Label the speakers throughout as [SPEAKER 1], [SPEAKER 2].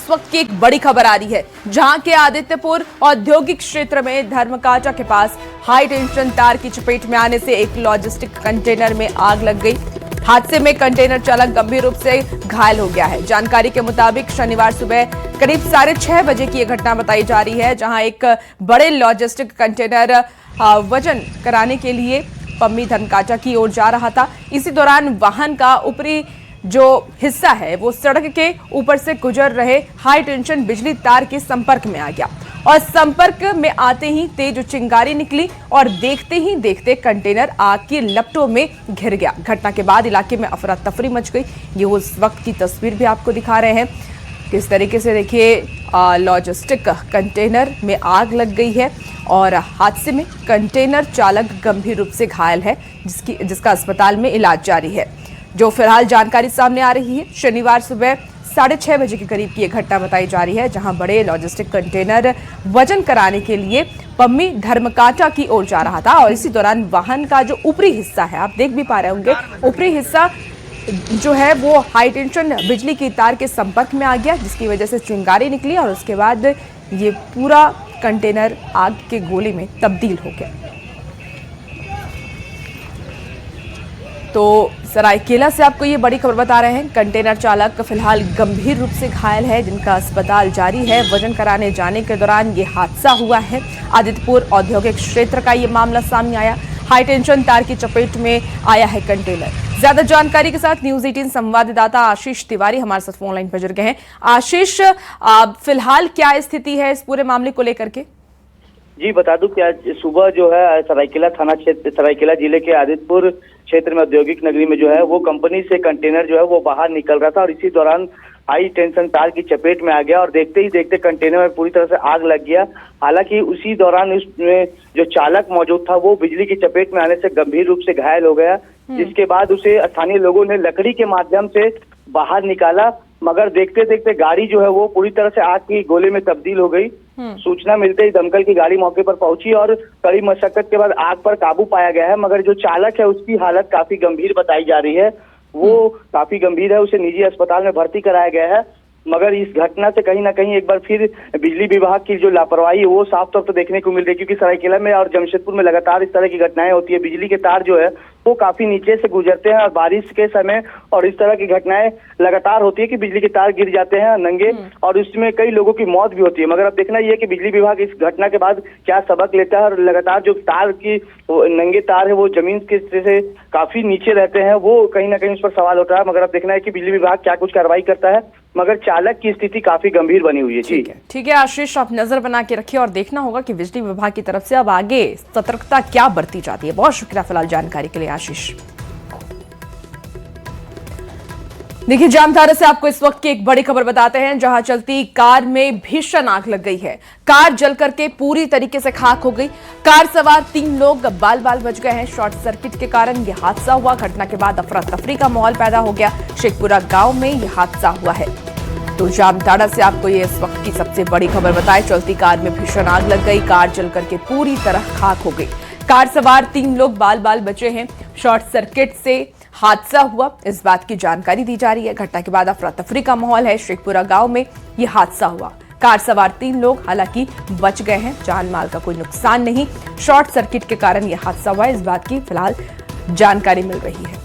[SPEAKER 1] इस वक्त की एक बड़ी खबर आ रही है, जहां के आदित्यपुर औद्योगिक क्षेत्र में धर्मकांटा के पास हाई टेंशन तार की चपेट में आने से एक लॉजिस्टिक कंटेनर में आग लग गई। हादसे में कंटेनर चालक गंभीर रूप से घायल हो गया है। जानकारी के मुताबिक शनिवार सुबह करीब 6:30 बजे की यह घटना बताई जा रही है, जहां एक बड़े लॉजिस्टिक कंटेनर वजन कराने के लिए पम्मी धर्मकांटा की ओर जा रहा था। इसी दौरान वाहन का ऊपरी जो हिस्सा है वो सड़क के ऊपर से गुजर रहे हाई टेंशन बिजली तार के संपर्क में आ गया और संपर्क में आते ही तेज चिंगारी निकली और देखते ही देखते कंटेनर आग की लपटों में घिर गया। घटना के बाद इलाके में अफरा तफरी मच गई। ये उस वक्त की तस्वीर भी आपको दिखा रहे हैं, किस तरीके से देखिए लॉजिस्टिक कंटेनर में आग लग गई है और हादसे में कंटेनर चालक गंभीर रूप से घायल है, जिसका अस्पताल में इलाज जारी है। जो फिलहाल जानकारी सामने आ रही है, शनिवार सुबह 6:30 बजे के करीब की यह घटना बताई जा रही है, जहां बड़े लॉजिस्टिक कंटेनर वजन कराने के लिए पम्मी धर्मकांटा की ओर जा रहा था और इसी दौरान वाहन का जो ऊपरी हिस्सा है, आप देख भी पा रहे होंगे, ऊपरी हिस्सा जो है वो हाई टेंशन बिजली की तार के संपर्क में आ गया, जिसकी वजह से चिंगारी निकली और उसके बाद ये पूरा कंटेनर आग के गोले में तब्दील हो गया। तो सरायकेला से आपको ये बड़ी खबर बता रहे हैं, कंटेनर चालक फिलहाल गंभीर रूप से घायल है, जिनका अस्पताल जारी है। वजन कराने जाने के दौरान ये हादसा हुआ है। आदित्यपुर औद्योगिक क्षेत्र का ये मामला सामने आया। हाई टेंशन तार की चपेट में आया है कंटेनर। ज्यादा जानकारी के साथ न्यूज 18 संवाददाता आशीष तिवारी हमारे साथ फोन लाइन पर जुड़ गए हैं। आशीष, फिलहाल क्या स्थिति है इस पूरे मामले को लेकर के?
[SPEAKER 2] जी बता दूं कि आज सुबह जो है सरायकेला थाना क्षेत्र, सरायकेला जिले के आदित्यपुर क्षेत्र में औद्योगिक नगरी में जो है वो कंपनी से कंटेनर जो है वो बाहर निकल रहा था और इसी दौरान हाई टेंशन तार की चपेट में आ गया और देखते ही देखते कंटेनर में पूरी तरह से आग लग गया। हालांकि उसी दौरान उसमें जो चालक मौजूद था वो बिजली की चपेट में आने से गंभीर रूप से घायल हो गया, जिसके बाद उसे स्थानीय लोगों ने लकड़ी के माध्यम से बाहर निकाला, मगर देखते देखते गाड़ी जो है वो पूरी तरह से आग की गोले में तब्दील हो गई। सूचना मिलते ही दमकल की गाड़ी मौके पर पहुंची और कड़ी मशक्कत के बाद आग पर काबू पाया गया है, मगर जो चालक है उसकी हालत काफी गंभीर बताई जा रही है। वो काफी गंभीर है, उसे निजी अस्पताल में भर्ती कराया गया है। मगर इस घटना से कहीं ना कहीं एक बार फिर बिजली विभाग की जो लापरवाही है वो साफ तौर पर देखने को मिल रही है, क्योंकि सरायकेला में और जमशेदपुर में लगातार इस तरह की घटनाएं होती है। बिजली के तार जो है वो काफी नीचे से गुजरते हैं और बारिश के समय और इस तरह की घटनाएं लगातार होती है कि बिजली के तार गिर जाते हैं नंगे और उसमें कई लोगों की मौत भी होती है। मगर अब देखना ये है कि बिजली विभाग इस घटना के बाद क्या सबक लेता है और लगातार जो तार की नंगे तार है वो जमीन के से काफी नीचे रहते हैं, वो कहीं ना कहीं उस पर सवाल उठ रहा है। मगर अब देखना है कि बिजली विभाग क्या कुछ कार्रवाई करता है, मगर चालक की स्थिति काफी गंभीर बनी हुई है। ठीक है
[SPEAKER 1] आशीष, आप नजर बना के रखिए और देखना होगा कि बिजली विभाग की तरफ से अब आगे सतर्कता क्या बरती जाती है। बहुत शुक्रिया फिलहाल जानकारी के लिए आशीष। देखिए, जामताड़ा से आपको इस वक्त की एक बड़ी खबर बताते हैं, जहां चलती कार में भीषण आग लग गई है। कार जल करके पूरी तरीके से खाक हो गई। कार सवार 3 लोग बाल बाल बच गए हैं। शॉर्ट सर्किट के कारण यह हादसा हुआ। घटना के बाद अफरा तफरी का माहौल पैदा हो गया। शेखपुरा गांव में यह हादसा हुआ है। तो जामताड़ा से आपको ये इस वक्त की सबसे बड़ी खबर बताए, चलती कार में भीषण आग लग गई। कार जल करके पूरी तरह खाक हो गई। कार सवार 3 लोग बाल बाल बचे हैं। शॉर्ट सर्किट से हादसा हुआ, इस बात की जानकारी दी जा रही है। घटना के बाद अफरा तफरी का माहौल है। शेखपुरा गांव में यह हादसा हुआ। कार सवार 3 लोग हालांकि बच गए हैं, जान माल का कोई नुकसान नहीं। शॉर्ट सर्किट के कारण यह हादसा हुआ, इस बात की फिलहाल जानकारी मिल रही है।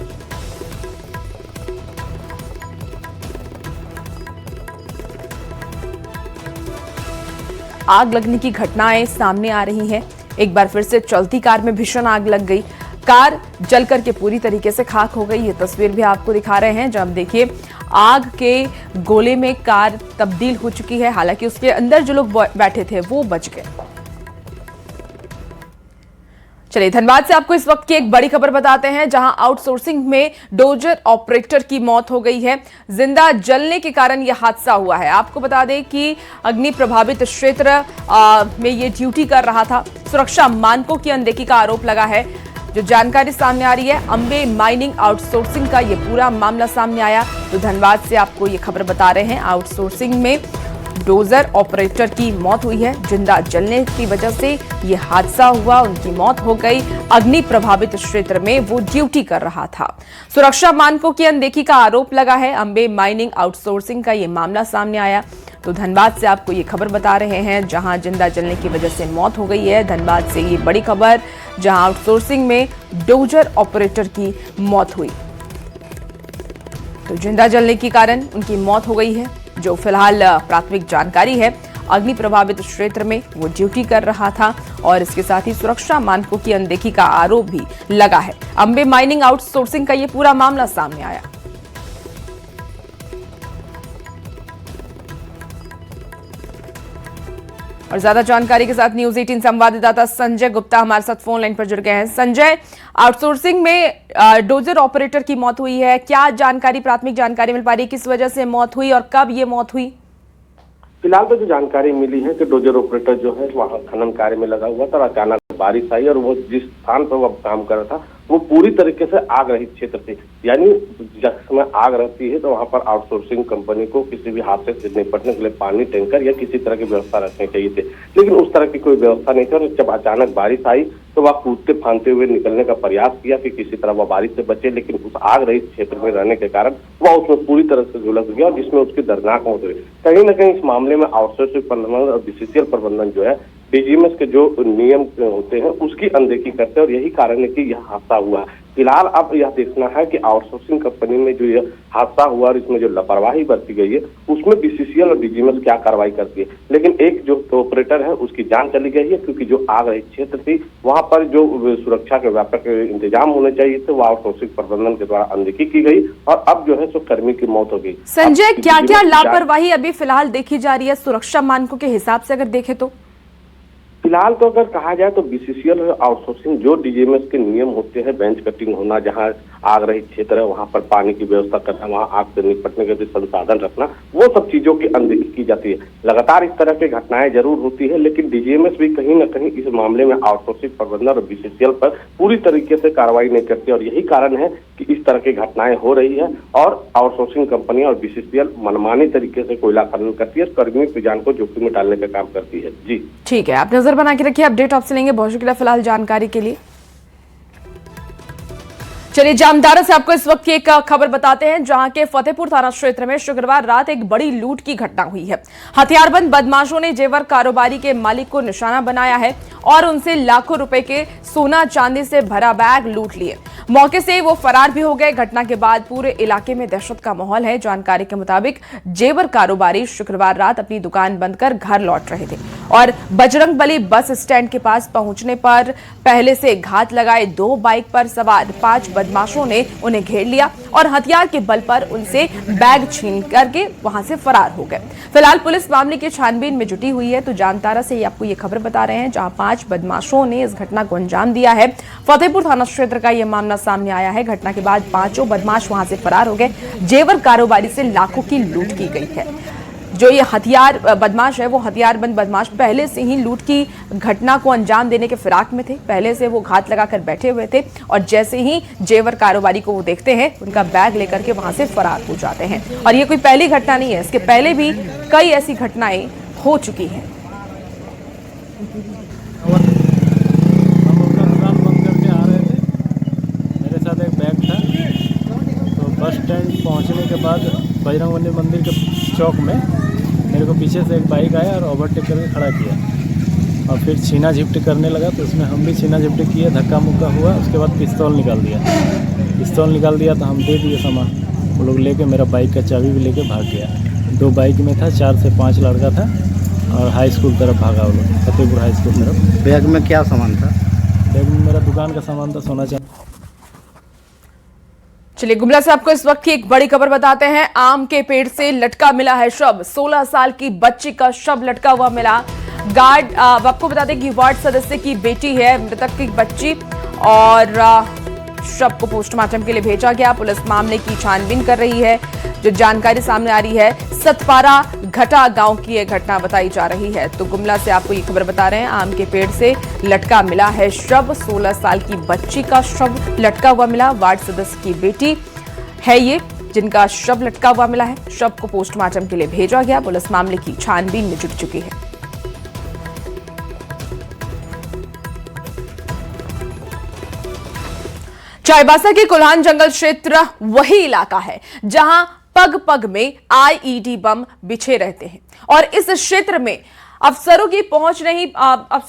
[SPEAKER 1] आग लगने की घटनाएं सामने आ रही हैं। एक बार फिर से चलती कार में भीषण आग लग गई। कार जल करके पूरी तरीके से खाक हो गई। ये तस्वीर भी आपको दिखा रहे हैं, जब देखिए आग के गोले में कार तब्दील हो चुकी है। हालांकि उसके अंदर जो लोग बैठे थे वो बच गए। चलिए, धनबाद से आपको इस वक्त की एक बड़ी खबर बताते हैं, जहां आउटसोर्सिंग में डोजर ऑपरेटर की मौत हो गई है। जिंदा जलने के कारण यह हादसा हुआ है। आपको बता दें कि अग्नि प्रभावित क्षेत्र में ये ड्यूटी कर रहा था। सुरक्षा मानकों की अनदेखी का आरोप लगा है। जो जानकारी सामने आ रही है, अंबे माइनिंग आउटसोर्सिंग का ये पूरा मामला सामने आया। तो धनबाद से आपको ये खबर बता रहे हैं, आउटसोर्सिंग में डोजर ऑपरेटर की मौत हुई है। जिंदा जलने की वजह से ये हादसा हुआ, उनकी मौत हो गई। अग्नि प्रभावित क्षेत्र में वो ड्यूटी कर रहा था। सुरक्षा मानकों की अनदेखी का आरोप लगा है। अंबे माइनिंग आउटसोर्सिंग का ये मामला सामने आया। तो धनबाद से आपको ये खबर बता रहे हैं, जहां जिंदा जलने की वजह से मौत हो गई है। धनबाद से ये बड़ी खबर, जहां आउटसोर्सिंग में डोजर ऑपरेटर की मौत हुई। तो जिंदा जलने के कारण उनकी मौत हो गई है, जो फिलहाल प्राथमिक जानकारी है। अग्नि प्रभावित क्षेत्र में वो ड्यूटी कर रहा था और इसके साथ ही सुरक्षा मानकों की अनदेखी का आरोप भी लगा है। अंबे माइनिंग आउटसोर्सिंग का ये पूरा मामला सामने आया। और ज्यादा जानकारी के साथ न्यूज 18 संवाददाता संजय गुप्ता हमारे साथ फोन लाइन पर जुड़ गए हैं। संजय, आउटसोर्सिंग में डोजर ऑपरेटर की मौत हुई है, क्या जानकारी, प्राथमिक जानकारी मिल पा रही है, किस वजह से मौत हुई और कब ये मौत हुई?
[SPEAKER 3] फिलहाल तो जो जानकारी मिली है कि डोजर ऑपरेटर जो है वहाँ खनन कार्य में लगा हुआ था और अचानक बारिश आई और वो जिस स्थान पर वो काम कर रहा था वो पूरी तरीके से आग रहित क्षेत्र थी। यानी जब समय आग रहती है तो वहाँ पर आउटसोर्सिंग कंपनी को किसी भी हादसे से निपटने के लिए पानी टैंकर या किसी तरह की व्यवस्था रखनी चाहिए थी, लेकिन उस तरह की कोई व्यवस्था नहीं थी। और जब अचानक बारिश आई तो वह कूदते फांदते हुए निकलने का प्रयास किया कि किसी तरह वह बारिश से बचे, लेकिन उस आग रहित क्षेत्र में रहने के कारण वह उसमें पूरी तरह से झुलस गया और जिसमें उसकी दर्दनाक मौत हुई। कहीं न कहीं इस मामले में आउटसोर्सिंग प्रबंधन और बीसीसीएल प्रबंधन जो है डीजीएमएस के जो नियम होते हैं उसकी अनदेखी करते हैं और यही कारण है कि यह हादसा हुआ। फिलहाल अब यह देखना है कि आउटसोर्सिंग कंपनी में जो यह हादसा हुआ और इसमें जो लापरवाही बरती गई है उसमें बीसीसीएल और डीजीएमएस क्या कार्रवाई करती है। लेकिन एक जो ऑपरेटर है उसकी जान चली गई है, क्योंकि जो आग रहित क्षेत्र थी वहां पर जो सुरक्षा के व्यापक इंतजाम होने चाहिए थे वो आउटसोर्सिंग प्रबंधन के द्वारा अनदेखी की गई और अब जो है सो कर्मी की मौत हो गई।
[SPEAKER 1] संजय, क्या क्या लापरवाही अभी फिलहाल देखी जा रही है सुरक्षा मानकों के हिसाब से अगर देखें तो?
[SPEAKER 3] फिलहाल तो अगर कहा जाए तो बीसीसीएल और आउटसोर्सिंग जो डीजीएमएस के नियम होते हैं, बेंच कटिंग होना, जहां आग रहित क्षेत्र है वहां पर पानी की व्यवस्था करना, वहां आग से निपटने के लिए संसाधन रखना, वो सब चीजों की अनदेखी की जाती है। लगातार इस तरह की घटनाएं जरूर होती है, लेकिन डीजीएमएस भी कहीं न कहीं इस मामले में आउटसोर्सिंग प्रबंधन और बीसीसीएल पर पूरी तरीके से कार्रवाई नहीं करती और यही कारण है कि इस तरह की घटनाएं हो रही है और आउटसोर्सिंग कंपनी और बीसीसीएल मनमानी तरीके से कोयला खनन करती है, कर्मियों की जान को जोखिम में डालने का काम करती है। जी
[SPEAKER 1] ठीक है, आप नजर बना के रखिए, अपडेट आपसे लेंगे। बहुत शुक्रिया फिलहाल जानकारी के लिए। चलिए जामताड़ा से आपको इस वक्त की एक खबर बताते हैं, जहां के फतेहपुर थाना क्षेत्र में शुक्रवार रात एक बड़ी लूट की घटना हुई है। हथियारबंद बदमाशों ने जेवर कारोबारी के मालिक को निशाना बनाया है और उनसे लाखों रुपए के सोना चांदी से भरा बैग लूट लिए। मौके से वो फरार भी हो गए। घटना के बाद पूरे इलाके में दहशत का माहौल है। जानकारी के मुताबिक जेवर कारोबारी शुक्रवार रात अपनी दुकान बंद कर घर लौट रहे थे और बजरंगबली बस स्टैंड के पास पहुंचने पर पहले से घात लगाए 2 बाइक पर सवार 5 बदमाशों ने उन्हें घेर लिया और हथियार के बल पर उनसे बैग छीन करके वहां से फरार हो गए। फिलहाल पुलिस मामले की छानबीन में जुटी हुई है। तो जामताड़ा से आपको ये खबर बता रहे हैं, जहां 5 बदमाशों ने इस घटना को अंजाम दिया है। फतेहपुर थाना क्षेत्र का यह मामला सामने आया है। घटना के बाद 5 बदमाश वहां से फरार हो गए। जेवर कारोबारी से लाखों की लूट की गई है। जो ये हथियार बदमाश है वो हथियारबंद बदमाश पहले से ही लूट की घटना को अंजाम देने के फिराक में थे। पहले से वो घात लगाकर बैठे हुए थे और जैसे ही जेवर कारोबारी को वो देखते हैं उनका बैग लेकर के वहां से फरार हो जाते हैं। और ये कोई पहली घटना नहीं है, इसके पहले भी कई ऐसी घटनाएं हो चुकी हैं।
[SPEAKER 4] बस स्टैंड पहुंचने के बाद बजरंगबली मंदिर के चौक में मेरे को पीछे से एक बाइक आया और ओवरटेक करके खड़ा किया और फिर छीना झिपटी करने लगा। तो उसमें हम भी छीना झिपटी किए, धक्का मुक्का हुआ। उसके बाद पिस्तौल निकाल दिया तो हम दे दिए सामान। वो लोग लेके मेरा बाइक का चाबी भी लेके भाग गया। 2 बाइक में था, 4 से 5 लड़का था और हाई स्कूल तरफ भागा वो लोग, फतेहपुर हाई स्कूल तरफ।
[SPEAKER 5] बैग में क्या सामान था?
[SPEAKER 4] बैग में मेरा दुकान का सामान था, सोना चांदी।
[SPEAKER 1] चलिए गुमला से आपको इस वक्त की एक बड़ी खबर बताते हैं। आम के पेड़ से लटका मिला है शव। 16 साल की बच्ची का शव लटका हुआ मिला। गार्ड आपको बता दें कि वार्ड सदस्य की बेटी है मृतक की बच्ची और शव को पोस्टमार्टम के लिए भेजा गया। पुलिस मामले की छानबीन कर रही है। जो जानकारी सामने आ रही है, सतपारा घटा गांव की यह घटना बताई जा रही है। तो गुमला से आपको ये खबर बता रहे हैं, आम के पेड़ से लटका मिला है शव। 16 साल की बच्ची का शव लटका हुआ मिला। वार्ड सदस्य की बेटी है ये जिनका शव लटका हुआ मिला है। शव को पोस्टमार्टम के लिए भेजा गया। पुलिस मामले की छानबीन में जुट चुकी है। चाईबासा के कोल्हान जंगल क्षेत्र वही इलाका है जहां पग पग में आईईडी बम बिछे रहते हैं और इस क्षेत्र में अफसर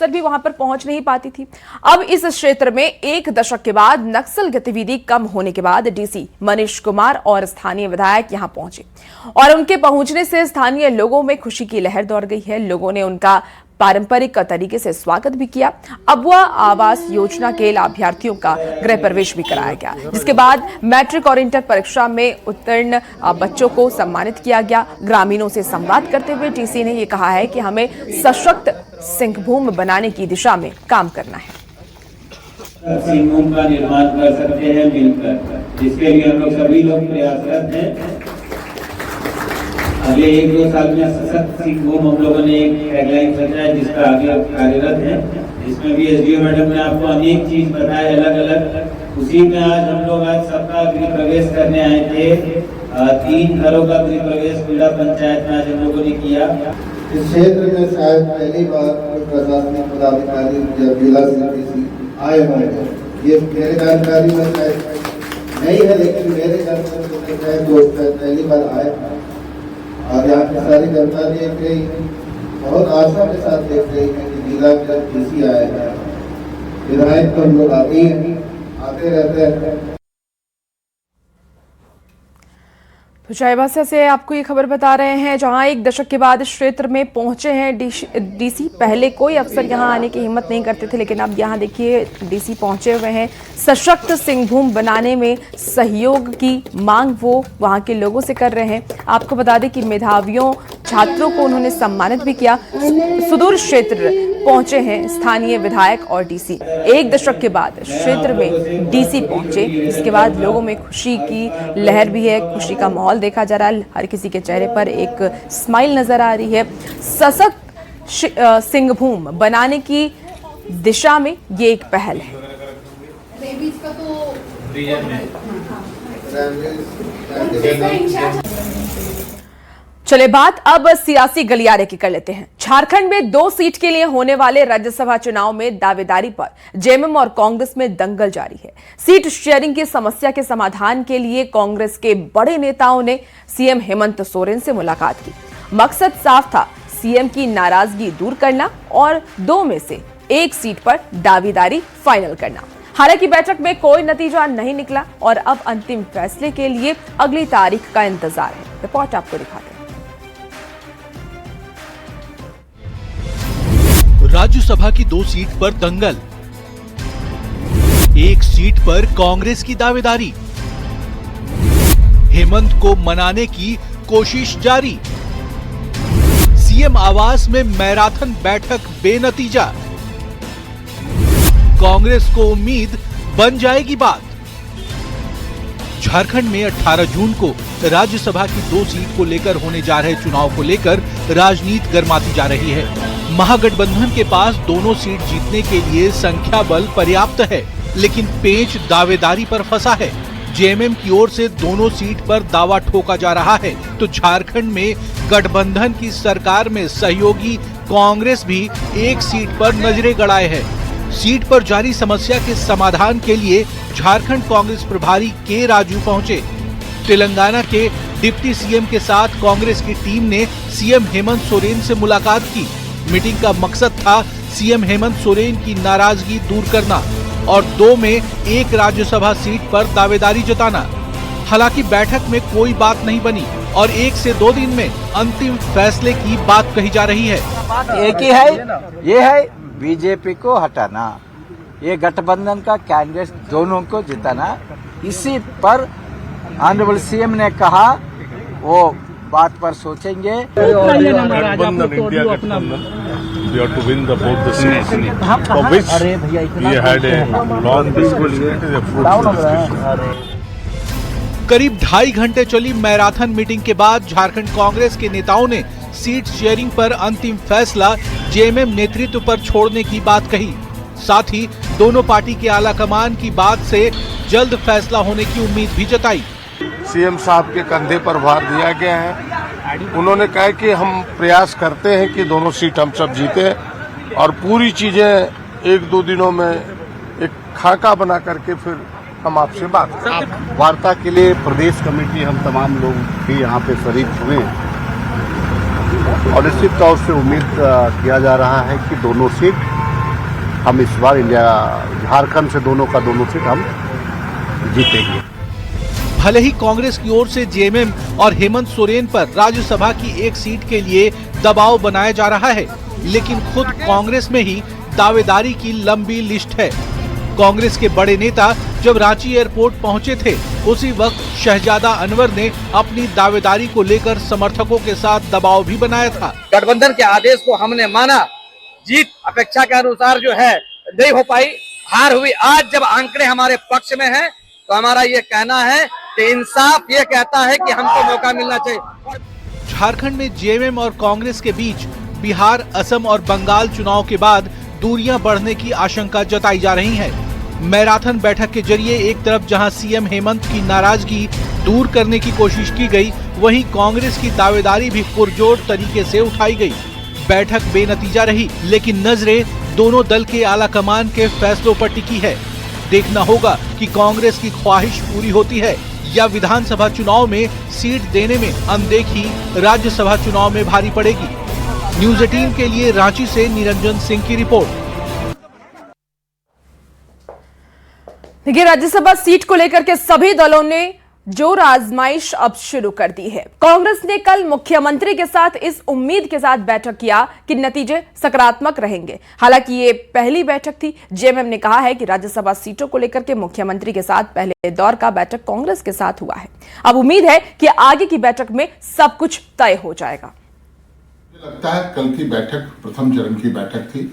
[SPEAKER 1] भी वहां पर पहुंच नहीं पाती थी। अब इस क्षेत्र में 1 दशक के बाद नक्सल गतिविधि कम होने के बाद डीसी मनीष कुमार और स्थानीय विधायक यहां पहुंचे और उनके पहुंचने से स्थानीय लोगों में खुशी की लहर दौड़ गई है। लोगों ने उनका पारंपरिक तरीके से स्वागत भी किया। अबुआ आवास योजना के लाभार्थियों का गृह प्रवेश भी कराया गया, जिसके बाद मैट्रिक और इंटर परीक्षा में उत्तीर्ण बच्चों को सम्मानित किया गया। ग्रामीणों से संवाद करते हुए डीसी ने यह कहा है कि हमें सशक्त सिंहभूम बनाने की दिशा में काम करना है।
[SPEAKER 5] सिंहभूम का निर्माण कर सकते हैं मिलकर, जिसके लिए हम लोग सभी लोग प्रयासरत हैं। अगले 1-2 साल में सशक्त सिंहभूम हम लोगों ने एक टैगलाइन सोचा है, जिसका आगे अब कार्यरत है, जिसमें भी एसडीओ मैडम ने आपको अनेक चीज बताए अलग अलग। उसी में आज हम लोग सबका गृह प्रवेश करने आए थे। 3 घरों का गृह प्रवेश पीड़ा पंचायत में आज हम लोगों ने किया।
[SPEAKER 6] इस क्षेत्र में शायद पहली बार प्रशासनिक पदाधिकारी या जिला डीसी आए होंगे। ये मेरी जानकारी में शायद नहीं है, लेकिन मेरे दोस्त पहली बार आए और यहाँ की सारी जनता देख रही, बहुत आशा के साथ देख रही है कि जिला का डीसी आए हैं। विधायक तो हम लोग आते रहते हैं।
[SPEAKER 1] तो चाईबासा से आपको ये खबर बता रहे हैं, जहां 1 दशक के बाद इस क्षेत्र में पहुंचे हैं डीसी। पहले कोई अफसर यहां आने की हिम्मत नहीं करते थे, लेकिन अब यहां देखिए डीसी पहुंचे हुए हैं। सशक्त सिंहभूम बनाने में सहयोग की मांग वो वहां के लोगों से कर रहे हैं। आपको बता दें कि मेधावियों छात्रों को उन्होंने सम्मानित भी किया। सुदूर क्षेत्र पहुंचे हैं स्थानीय विधायक और डीसी। 1 दशक के बाद क्षेत्र में डीसी पहुंचे, इसके बाद लोगों में खुशी की लहर भी है, खुशी का माहौल देखा जा रहा है। हर किसी के चेहरे पर एक स्माइल नजर आ रही है। सशक्त सिंहभूम बनाने की दिशा में ये एक पहल है। चले बात अब सियासी गलियारे की कर लेते हैं। झारखंड में 2 सीट के लिए होने वाले राज्यसभा चुनाव में दावेदारी पर जेएमएम और कांग्रेस में दंगल जारी है। सीट शेयरिंग की समस्या के समाधान के लिए कांग्रेस के बड़े नेताओं ने सीएम हेमंत सोरेन से मुलाकात की। मकसद साफ था, सीएम की नाराजगी दूर करना और 2 में से 1 सीट पर दावेदारी फाइनल करना। हालांकि बैठक में कोई नतीजा नहीं निकला और अब अंतिम फैसले के लिए अगली तारीख का इंतजार है। रिपोर्ट आपको दिखाते हैं।
[SPEAKER 7] राज्यसभा की 2 सीट पर दंगल, 1 सीट पर कांग्रेस की दावेदारी, हेमंत को मनाने की कोशिश जारी। सीएम आवास में मैराथन बैठक बेनतीजा, कांग्रेस को उम्मीद बन जाएगी बात। झारखंड में 18 जून को राज्यसभा की 2 सीट को लेकर होने जा रहे चुनाव को लेकर राजनीति गर्माती जा रही है। महागठबंधन के पास दोनों सीट जीतने के लिए संख्या बल पर्याप्त है, लेकिन पेंच दावेदारी पर फंसा है। जेएमएम की ओर से दोनों सीट पर दावा ठोका जा रहा है, तो झारखंड में गठबंधन की सरकार में सहयोगी कांग्रेस भी 1 सीट पर नजरें गड़ाए है। सीट पर जारी समस्या के समाधान के लिए झारखंड कांग्रेस प्रभारी के राजू पहुंचे। तेलंगाना के डिप्टी सीएम के साथ कांग्रेस की टीम ने सीएम हेमंत सोरेन से मुलाकात की। मीटिंग का मकसद था सीएम हेमंत सोरेन की नाराजगी दूर करना और 2 में 1 राज्यसभा सीट पर दावेदारी जताना। हालांकि बैठक में कोई बात नहीं बनी और 1 से 2 दिन में अंतिम फैसले की बात कही जा रही है।
[SPEAKER 8] एक ही है, ये है बीजेपी को हटाना, ये गठबंधन का कैंडिडेट दोनों को जिताना। इसी पर ऑनरेबल सीएम ने कहा वो बात पर सोचेंगे।
[SPEAKER 7] करीब 2.5 घंटे चली मैराथन मीटिंग के बाद झारखंड कांग्रेस के नेताओं ने सीट शेयरिंग पर अंतिम फैसला जेएमएम नेतृत्व पर छोड़ने की बात कही। साथ ही दोनों पार्टी के आला कमान की बात से जल्द फैसला होने की उम्मीद भी जताई।
[SPEAKER 9] सीएम साहब के कंधे पर भार दिया गया है। उन्होंने कहा कि हम प्रयास करते हैं कि दोनों सीट हम सब जीते और पूरी चीजें 1-2 दिनों में एक खाका बना करके फिर हम आपसे बात वार्ता के लिए प्रदेश कमेटी हम तमाम लोग भी यहाँ पे शरीक हुए और निश्चित तौर से उम्मीद किया जा रहा है कि दोनों सीट हम इस बार झारखंड से दोनों सीट हम जीतेंगे।
[SPEAKER 7] भले ही कांग्रेस की ओर से जेएमएम और हेमंत सोरेन पर राज्यसभा की एक सीट के लिए दबाव बनाया जा रहा है, लेकिन खुद कांग्रेस में ही दावेदारी की लंबी लिस्ट है। कांग्रेस के बड़े नेता जब रांची एयरपोर्ट पहुंचे थे, उसी वक्त शहजादा अनवर ने अपनी दावेदारी को लेकर समर्थकों के साथ दबाव भी बनाया था।
[SPEAKER 10] गठबंधन के आदेश को हमने माना, जीत अपेक्षा के अनुसार जो है नहीं हो पाई, हार हुई। आज जब आंकड़े हमारे पक्ष में हैं, तो हमारा ये कहना है कि इंसाफ ये कहता है कि हमको मौका मिलना चाहिए।
[SPEAKER 7] झारखंड में जेएमएम और कांग्रेस के बीच बिहार, असम और बंगाल चुनाव के बाद दूरियां बढ़ने की आशंका जताई जा रही है। मैराथन बैठक के जरिए एक तरफ जहां सीएम हेमंत की नाराजगी दूर करने की कोशिश की गई, वहीं कांग्रेस की दावेदारी भी पुरजोर तरीके से उठाई गई। बैठक बेनतीजा रही, लेकिन नजरें दोनों दल के आला कमान के फैसलों पर टिकी है। देखना होगा कि कांग्रेस की ख्वाहिश पूरी होती है या विधानसभा चुनाव में सीट देने में अनदेखी राज्यसभा चुनाव में भारी पड़ेगी। न्यूज़ 18 के लिए रांची से निरंजन सिंह की रिपोर्ट।
[SPEAKER 1] देखिए, राज्यसभा सीट को लेकर के सभी दलों ने जोर आजमाइश अब शुरू कर दी है। कांग्रेस ने कल मुख्यमंत्री के साथ इस उम्मीद के साथ बैठक किया कि नतीजे सकारात्मक रहेंगे। हालांकि ये पहली बैठक थी। जेएमएम ने कहा है कि राज्यसभा सीटों को लेकर के मुख्यमंत्री के साथ पहले दौर का बैठक कांग्रेस के साथ हुआ है। अब उम्मीद है कि आगे की बैठक में सब कुछ तय हो जाएगा।
[SPEAKER 11] लगता है कल की बैठक प्रथम चरण की बैठक थी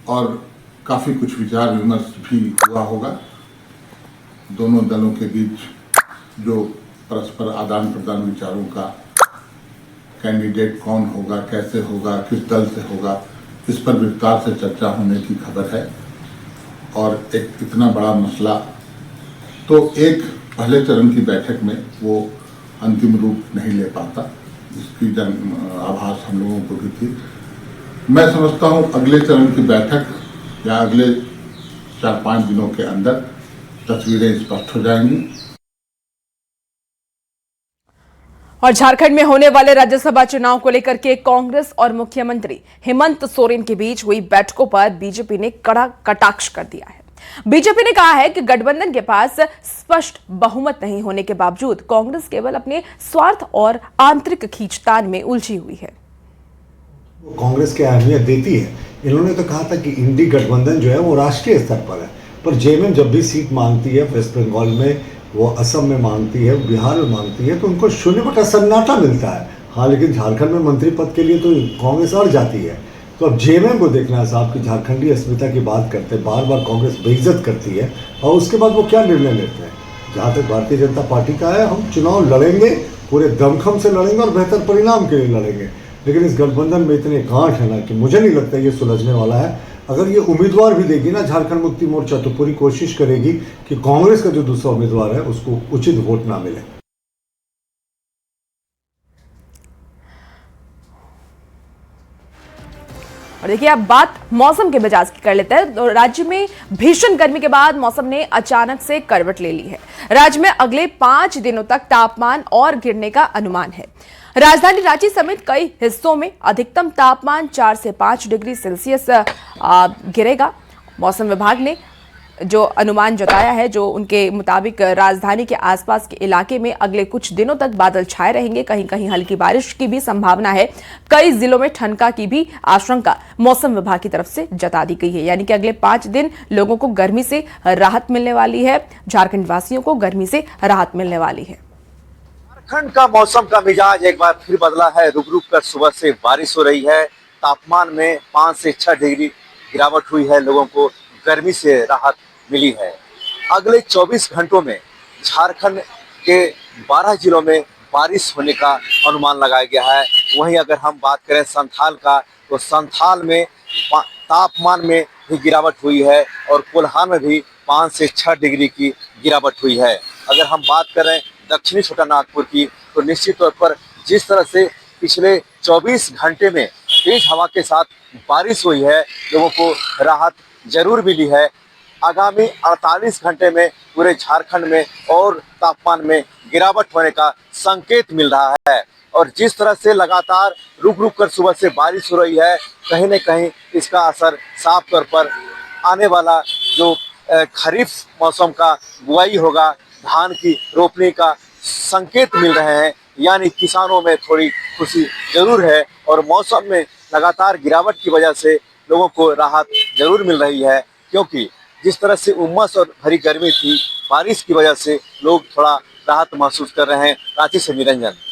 [SPEAKER 11] और काफी कुछ विचार विमर्श भी हुआ होगा। दोनों दलों के बीच जो परस्पर आदान प्रदान विचारों का, कैंडिडेट कौन होगा, कैसे होगा, किस दल से होगा, इस पर विस्तार से चर्चा होने की खबर है। और एक इतना बड़ा मसला तो एक पहले चरण की बैठक में वो अंतिम रूप नहीं ले पाता, इसकी आभास हम लोगों को भी थी। मैं समझता हूँ अगले चरण की बैठक या अगले 4-5 दिनों के अंदर तस्वीरें स्पष्ट हो जाएंगी।
[SPEAKER 1] और झारखंड में होने वाले राज्यसभा चुनाव को लेकर के कांग्रेस और मुख्यमंत्री हेमंत सोरेन के बीच हुई बैठकों पर बीजेपी ने कड़ा कटाक्ष कर दिया है। बीजेपी ने कहा है कि गठबंधन के पास स्पष्ट बहुमत नहीं होने के बावजूद कांग्रेस केवल अपने स्वार्थ और आंतरिक खींचतान में उलझी हुई है।
[SPEAKER 12] कांग्रेस की अहमियत देती है। इन्होंने तो कहा था कि इंडी गठबंधन जो है वो राष्ट्रीय स्तर पर है, पर जेएमएम जब भी सीट मांगती है, वेस्ट बंगाल में, वो असम में मांगती है, बिहार में मांगती है, तो उनको 0% सन्नाटा मिलता है। हाँ, लेकिन झारखंड में मंत्री पद के लिए तो कांग्रेस अड़ जाती है। तो अब जेएमएम को देखना है साहब कि झारखंडी अस्मिता की बात करते हैं, बार बार कांग्रेस बेइज्जत करती है और उसके बाद वो क्या निर्णय लेते हैं। जहाँ तक भारतीय जनता पार्टी का है, हम चुनाव लड़ेंगे, पूरे दमखम से लड़ेंगे और बेहतर परिणाम के लिए लड़ेंगे। लेकिन इस गठबंधन में इतने गांठ है ना कि मुझे नहीं लगता ये सुलझने वाला है। अगर ये उम्मीदवार भी देगी ना झारखंड मुक्ति मोर्चा, तो पूरी कोशिश करेगी कि कांग्रेस का जो दूसरा उम्मीदवार है उसको उचित वोट ना मिले।
[SPEAKER 1] और देखिए, अब बात मौसम के मिजाज की कर लेते हैं। तो राज्य में भीषण गर्मी के बाद मौसम ने अचानक से करवट ले ली है। राज्य में अगले 5 दिनों तक तापमान और गिरने का अनुमान है। राजधानी रांची समेत कई हिस्सों में अधिकतम तापमान 4 से 5 डिग्री सेल्सियस गिरेगा। मौसम विभाग ने जो अनुमान जताया है, जो उनके मुताबिक राजधानी के आसपास के इलाके में अगले कुछ दिनों तक बादल छाए रहेंगे। कहीं कहीं हल्की बारिश की भी संभावना है। कई जिलों में ठनका की भी आशंका मौसम विभाग की तरफ से जता दी गई है। यानी कि अगले 5 दिन लोगों को गर्मी से राहत मिलने वाली है। झारखंड वासियों को गर्मी से राहत मिलने वाली है।
[SPEAKER 10] झारखंड का मौसम का मिजाज एक बार फिर बदला है। रुक रुक कर सुबह से बारिश हो रही है। तापमान में 5 से 6 डिग्री गिरावट हुई है। लोगों को गर्मी से राहत मिली है। अगले 24 घंटों में झारखंड के 12 जिलों में बारिश होने का अनुमान लगाया गया है। वहीं अगर हम बात करें संथाल का, तो संथाल में तापमान में भी गिरावट हुई है और कोल्हान में भी 5 से 6 डिग्री की गिरावट हुई है। अगर हम बात करें दक्षिणी छोटानागपुर की, तो निश्चित तौर पर जिस तरह से पिछले 24 घंटे में तेज हवा के साथ बारिश हुई है, लोगों को राहत जरूर मिली है। आगामी 48 घंटे में पूरे झारखंड में और तापमान में गिरावट होने का संकेत मिल रहा है। और जिस तरह से लगातार रुक रुक कर सुबह से बारिश हो रही है, कहीं न कहीं इसका असर साफ तौर पर आने वाला जो खरीफ मौसम का बुआई होगा, धान की रोपनी का संकेत मिल रहे हैं। यानी किसानों में थोड़ी खुशी जरूर है और मौसम में लगातार गिरावट की वजह से लोगों को राहत जरूर मिल रही है, क्योंकि जिस तरह से उमस और भरी गर्मी थी, बारिश की वजह से लोग थोड़ा राहत महसूस कर रहे हैं। रांची से निरंजन।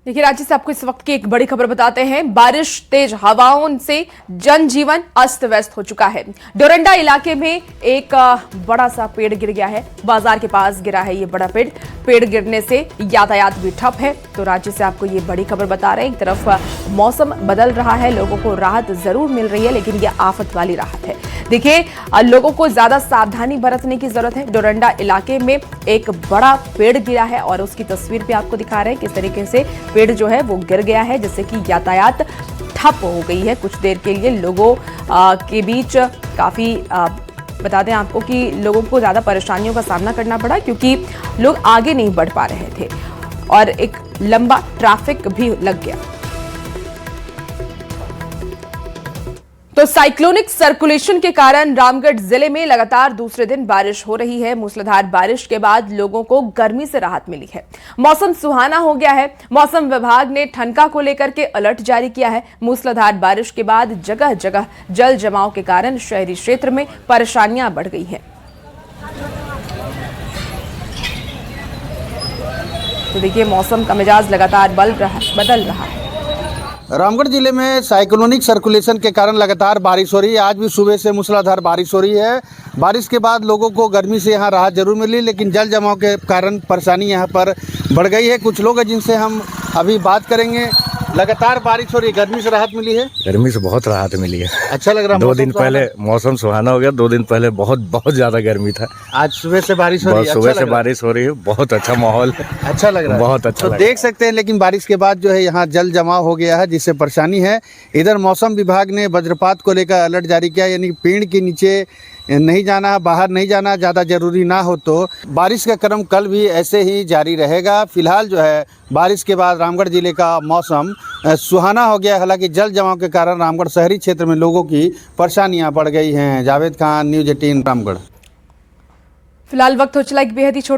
[SPEAKER 1] देखिए, राज्य से आपको इस वक्त की एक बड़ी खबर बताते हैं। बारिश, तेज हवाओं से जनजीवन अस्त व्यस्त हो चुका है। डोरंडा इलाके में एक बड़ा सा पेड़ गिर गया है। बाजार के पास गिरा है ये बड़ा पेड़ गिरने से यातायात भी ठप है। तो राज्य से आपको ये बड़ी खबर बता रहे हैं। एक तरफ मौसम बदल रहा है, लोगों को राहत जरूर मिल रही है, लेकिन यह आफत वाली राहत है। देखिए, लोगों को ज्यादा सावधानी बरतने की जरूरत है। डोरंडा इलाके में एक बड़ा पेड़ गिरा है और उसकी तस्वीर भी आपको दिखा रहे हैं किस तरीके से पेड़ जो है वो गिर गया है, जिससे कि यातायात ठप हो गई है कुछ देर के लिए। लोगों के बीच काफी बता दें आपको कि लोगों को ज्यादा परेशानियों का सामना करना पड़ा, क्योंकि लोग आगे नहीं बढ़ पा रहे थे और एक लंबा ट्रैफिक भी लग गया। तो साइक्लोनिक सर्कुलेशन के कारण रामगढ़ जिले में लगातार दूसरे दिन बारिश हो रही है। मूसलाधार बारिश के बाद लोगों को गर्मी से राहत मिली है। मौसम सुहाना हो गया है। मौसम विभाग ने ठनका को लेकर के अलर्ट जारी किया है। मूसलाधार बारिश के बाद जगह जगह जल जमाव के कारण शहरी क्षेत्र में परेशानियां बढ़ गई हैं। तो देखिए, मौसम का मिजाज लगातार बदल रहा है।
[SPEAKER 13] रामगढ़ जिले में साइक्लोनिक सर्कुलेशन के कारण लगातार बारिश हो रही है। आज भी सुबह से मूसलाधार बारिश हो रही है। बारिश के बाद लोगों को गर्मी से यहाँ राहत जरूर मिली, लेकिन जल जमाव के कारण परेशानी यहाँ पर बढ़ गई है। कुछ लोग हैं जिनसे हम अभी बात करेंगे। लगातार बारिश हो रही है, गर्मी से राहत मिली है?
[SPEAKER 14] गर्मी से बहुत राहत मिली है।
[SPEAKER 13] अच्छा लग रहा है?
[SPEAKER 14] 2 दिन पहले मौसम सुहाना हो गया। 2 दिन पहले बहुत ज्यादा गर्मी था।
[SPEAKER 13] आज सुबह से बारिश हो रही है।
[SPEAKER 14] सुबह से बारिश हो रही है, बहुत अच्छा माहौल,
[SPEAKER 13] अच्छा लग रहा है,
[SPEAKER 14] बहुत अच्छा।
[SPEAKER 13] तो देख सकते हैं, लेकिन बारिश के बाद जो है यहाँ जल जमाव हो गया है, जिससे परेशानी है। इधर मौसम विभाग ने वज्रपात को लेकर अलर्ट जारी किया, यानी पेड़ के नीचे नहीं जाना, बाहर नहीं जाना, ज़्यादा जरूरी ना हो तो। बारिश का क्रम कल भी ऐसे ही जारी रहेगा। फिलहाल जो है बारिश के बाद रामगढ़ जिले का मौसम सुहाना हो गया। हालांकि जल जमाव के कारण रामगढ़ शहरी क्षेत्र में लोगों की परेशानियां बढ़ गई हैं। जावेद खान, न्यूज़ 18 रामगढ़।
[SPEAKER 1] फिलहाल वक्त हो चला एक बेहद ही छोटा